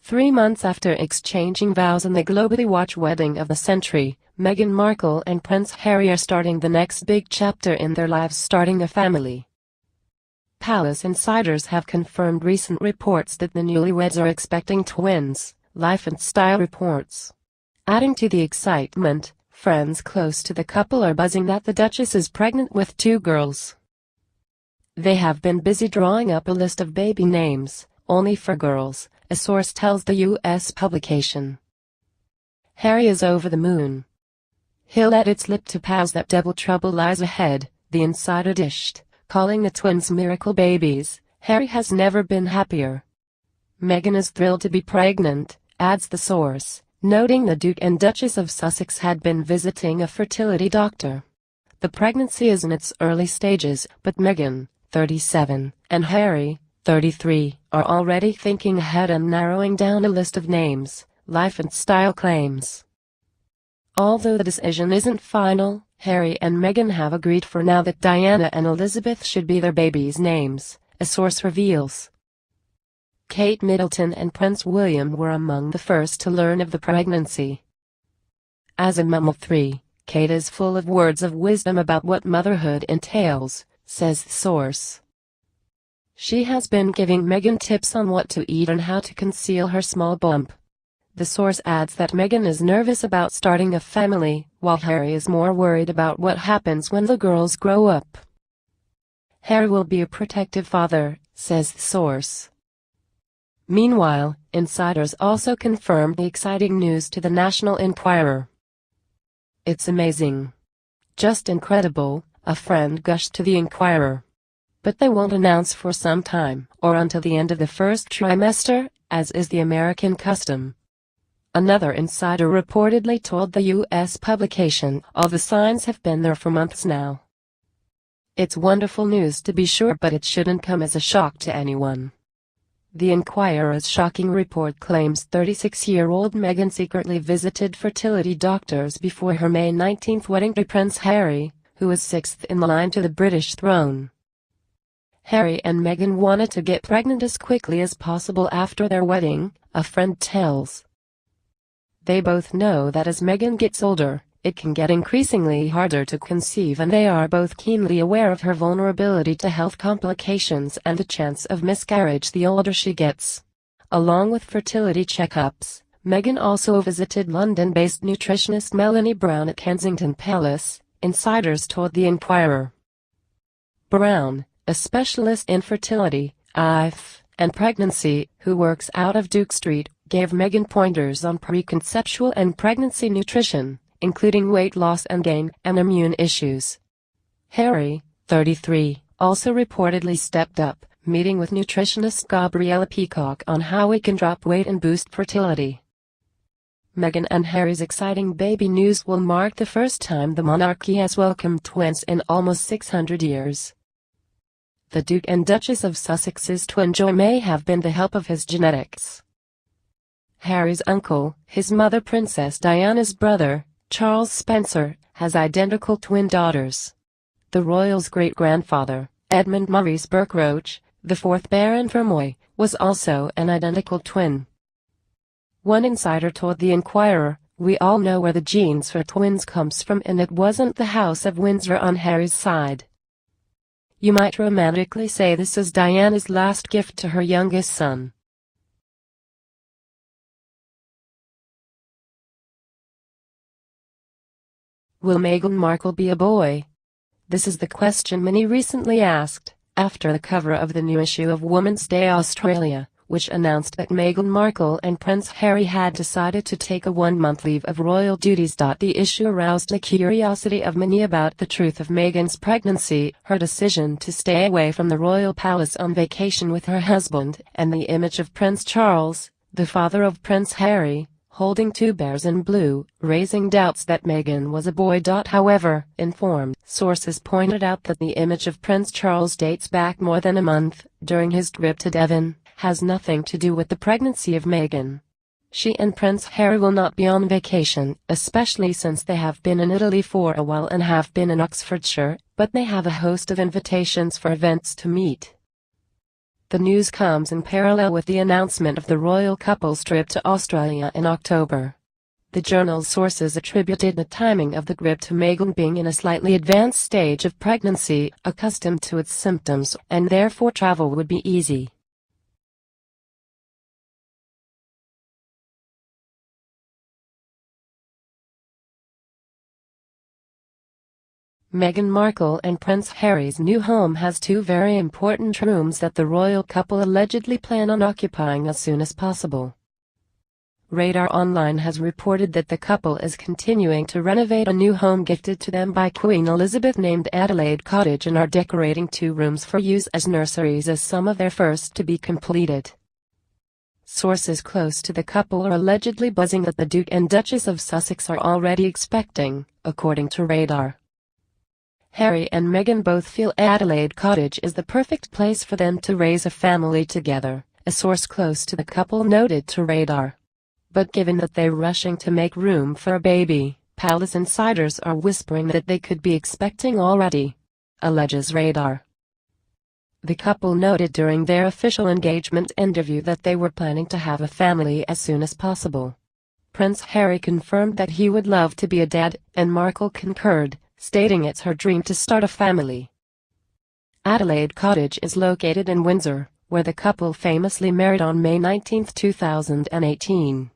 3 months after exchanging vows in the globally watched wedding of the century, Meghan Markle and Prince Harry are starting the next big chapter in their lives, starting a family. Palace insiders have confirmed recent reports that the newlyweds are expecting twins, Life and Style reports. Adding to the excitement, friends close to the couple are buzzing that the Duchess is pregnant with 2 girls. They have been busy drawing up a list of baby names, only for girls, a source tells the U.S. publication. Harry is over the moon. He'll let it slip to pals that double trouble lies ahead, the insider dished, calling the twins miracle babies. Harry has never been happier. Meghan is thrilled to be pregnant, adds the source, noting the Duke and Duchess of Sussex had been visiting a fertility doctor. The pregnancy is in its early stages, but Meghan, 37, and Harry, 33, are already thinking ahead and narrowing down a list of names, Life and Style claims. Although the decision isn't final, Harry and Meghan have agreed for now that Diana and Elizabeth should be their babies' names, a source reveals. Kate Middleton and Prince William were among the first to learn of the pregnancy. As a mum of 3, Kate is full of words of wisdom about what motherhood entails, says the source. She has been giving Meghan tips on what to eat and how to conceal her small bump. The source adds that Meghan is nervous about starting a family, while Harry is more worried about what happens when the girls grow up. Harry will be a protective father, says the source. Meanwhile, insiders also confirmed the exciting news to the National Enquirer. "It's amazing. Just incredible," a friend gushed to the Enquirer. "But they won't announce for some time, or until the end of the first trimester, as is the American custom." Another insider reportedly told the U.S. publication, "All the signs have been there for months now. It's wonderful news to be sure, but it shouldn't come as a shock to anyone." The Enquirer's shocking report claims 36-year-old Meghan secretly visited fertility doctors before her May 19 wedding to Prince Harry, who is 6th in the line to the British throne. Harry and Meghan wanted to get pregnant as quickly as possible after their wedding, a friend tells. They both know that as Meghan gets older, it can get increasingly harder to conceive, and they are both keenly aware of her vulnerability to health complications and the chance of miscarriage the older she gets. Along with fertility checkups, Meghan also visited London-based nutritionist Melanie Brown at Kensington Palace, insiders told the Enquirer. Brown, a specialist in fertility, IVF, and pregnancy, who works out of Duke Street, gave Meghan pointers on preconceptual and pregnancy nutrition, including weight loss and gain, and immune issues. Harry, 33, also reportedly stepped up, meeting with nutritionist Gabriella Peacock on how he can drop weight and boost fertility. Meghan and Harry's exciting baby news will mark the first time the monarchy has welcomed twins in almost 600 years. The Duke and Duchess of Sussex's twin joy may have been the help of his genetics. Harry's uncle, his mother Princess Diana's brother, Charles Spencer, has identical twin daughters. The royal's great-grandfather, Edmund Maurice Burke-Roach, the 4th Baron Vermoy, was also an identical twin. One insider told the Enquirer, "We all know where the genes for twins comes from, and it wasn't the House of Windsor on Harry's side. You might romantically say this is Diana's last gift to her youngest son." Will Meghan Markle be a boy? This is the question many recently asked, after the cover of the new issue of Women's Day Australia, which announced that Meghan Markle and Prince Harry had decided to take a 1-month leave of royal duties. The issue aroused the curiosity of many about the truth of Meghan's pregnancy, her decision to stay away from the royal palace on vacation with her husband, and the image of Prince Charles, the father of Prince Harry, holding 2 bears in blue, raising doubts that Meghan was a boy. However, informed sources pointed out that the image of Prince Charles dates back more than a month, during his trip to Devon, has nothing to do with the pregnancy of Meghan. She and Prince Harry will not be on vacation, especially since they have been in Italy for a while and have been in Oxfordshire, but they have a host of invitations for events to meet. The news comes in parallel with the announcement of the royal couple's trip to Australia in October. The journal's sources attributed the timing of the trip to Meghan being in a slightly advanced stage of pregnancy, accustomed to its symptoms, and therefore travel would be easy. Meghan Markle and Prince Harry's new home has two very important rooms that the royal couple allegedly plan on occupying as soon as possible. Radar Online has reported that the couple is continuing to renovate a new home gifted to them by Queen Elizabeth named Adelaide Cottage and are decorating two rooms for use as nurseries as some of their first to be completed. Sources close to the couple are allegedly buzzing that the Duke and Duchess of Sussex are already expecting, according to Radar. Harry and Meghan both feel Adelaide Cottage is the perfect place for them to raise a family together, a source close to the couple noted to Radar. But given that they're rushing to make room for a baby, palace insiders are whispering that they could be expecting already, alleges Radar. The couple noted during their official engagement interview that they were planning to have a family as soon as possible. Prince Harry confirmed that he would love to be a dad, and Markle concurred, stating it's her dream to start a family. Adelaide Cottage is located in Windsor, where the couple famously married on May 19, 2018.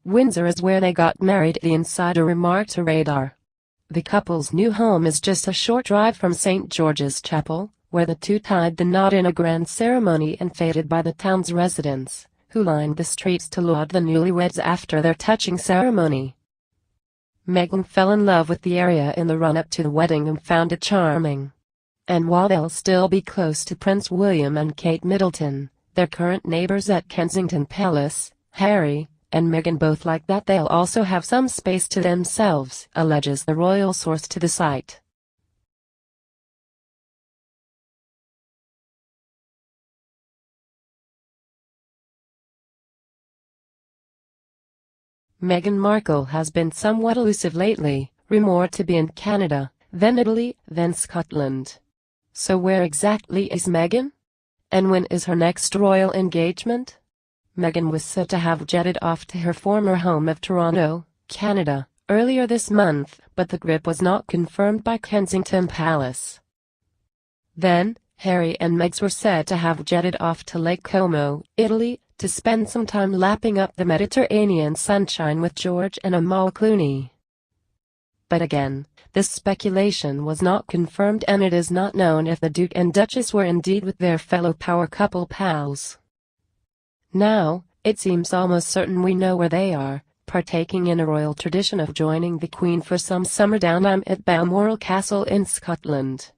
Windsor is where they got married, the insider remarked to Radar. The couple's new home is just a short drive from St. George's Chapel, where the two tied the knot in a grand ceremony and feted by the town's residents, who lined the streets to laud the newlyweds after their touching ceremony. Meghan fell in love with the area in the run-up to the wedding and found it charming. And while they'll still be close to Prince William and Kate Middleton, their current neighbors at Kensington Palace, Harry and Meghan both like that they'll also have some space to themselves, alleges the royal source to the site. Meghan Markle has been somewhat elusive lately, rumored to be in Canada, then Italy, then Scotland. So where exactly is Meghan? And when is her next royal engagement? Meghan was said to have jetted off to her former home of Toronto, Canada, earlier this month, but the trip was not confirmed by Kensington Palace. Then, Harry and Meghan were said to have jetted off to Lake Como, Italy, to spend some time lapping up the Mediterranean sunshine with George and Amal Clooney. But again, this speculation was not confirmed and it is not known if the Duke and Duchess were indeed with their fellow power couple pals. Now, it seems almost certain we know where they are, partaking in a royal tradition of joining the Queen for some summer downtime at Balmoral Castle in Scotland.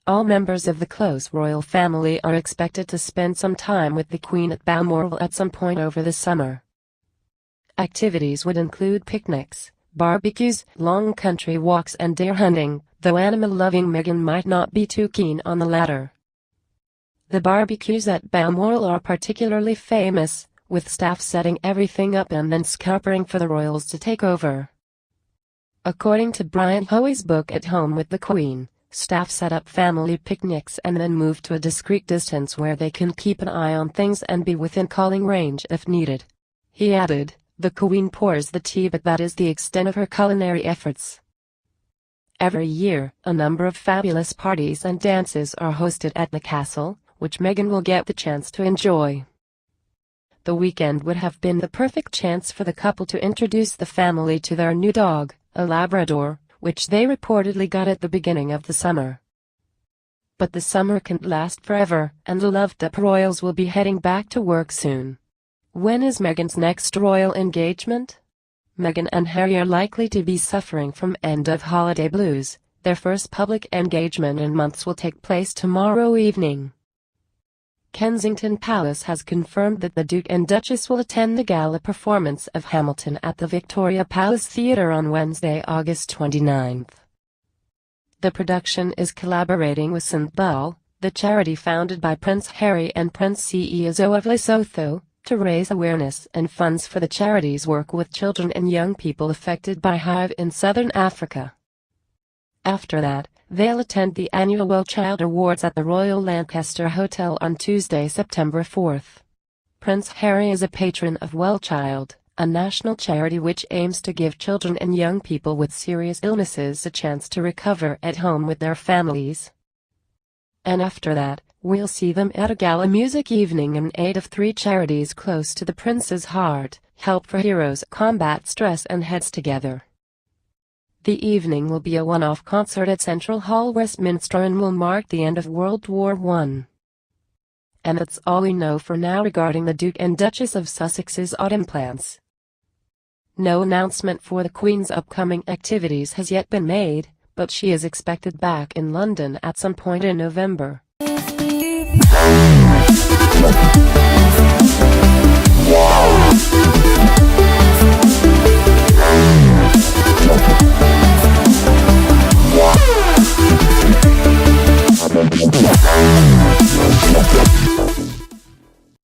All members of the close royal family are expected to spend some time with the Queen at Balmoral at some point over the summer. Activities would include picnics, barbecues, long country walks and deer hunting, though animal-loving Meghan might not be too keen on the latter. The barbecues at Balmoral are particularly famous, with staff setting everything up and then scarpering for the royals to take over. According to Brian Hoey's book At Home with the Queen, staff set up family picnics and then move to a discreet distance where they can keep an eye on things and be within calling range if needed. He added, "The Queen pours the tea, but that is the extent of her culinary efforts." Every year, a number of fabulous parties and dances are hosted at the castle, which Meghan will get the chance to enjoy. The weekend would have been the perfect chance for the couple to introduce the family to their new dog, a Labrador, which they reportedly got at the beginning of the summer. But the summer can't last forever, and the loved-up royals will be heading back to work soon. When is Meghan's next royal engagement? Meghan and Harry are likely to be suffering from end-of-holiday blues. Their first public engagement in months will take place tomorrow evening. Kensington Palace has confirmed that the Duke and Duchess will attend the gala performance of Hamilton at the Victoria Palace Theatre on Wednesday, August 29. The production is collaborating with St. Paul, the charity founded by Prince Harry and Prince Seeiso of Lesotho, to raise awareness and funds for the charity's work with children and young people affected by HIV in southern Africa. After that, They'll attend the annual Well Child Awards at the Royal Lancaster Hotel on Tuesday, September 4th. Prince Harry is a patron of Well Child, a national charity which aims to give children and young people with serious illnesses a chance to recover at home with their families. And after that, we'll see them at a gala music evening in aid of 3 charities close to the prince's heart: Help for Heroes, Combat Stress and Heads Together. The evening will be a one-off concert at Central Hall, Westminster, and will mark the end of World War I. And that's all we know for now regarding the Duke and Duchess of Sussex's autumn plans. No announcement for the Queen's upcoming activities has yet been made, but she is expected back in London at some point in November.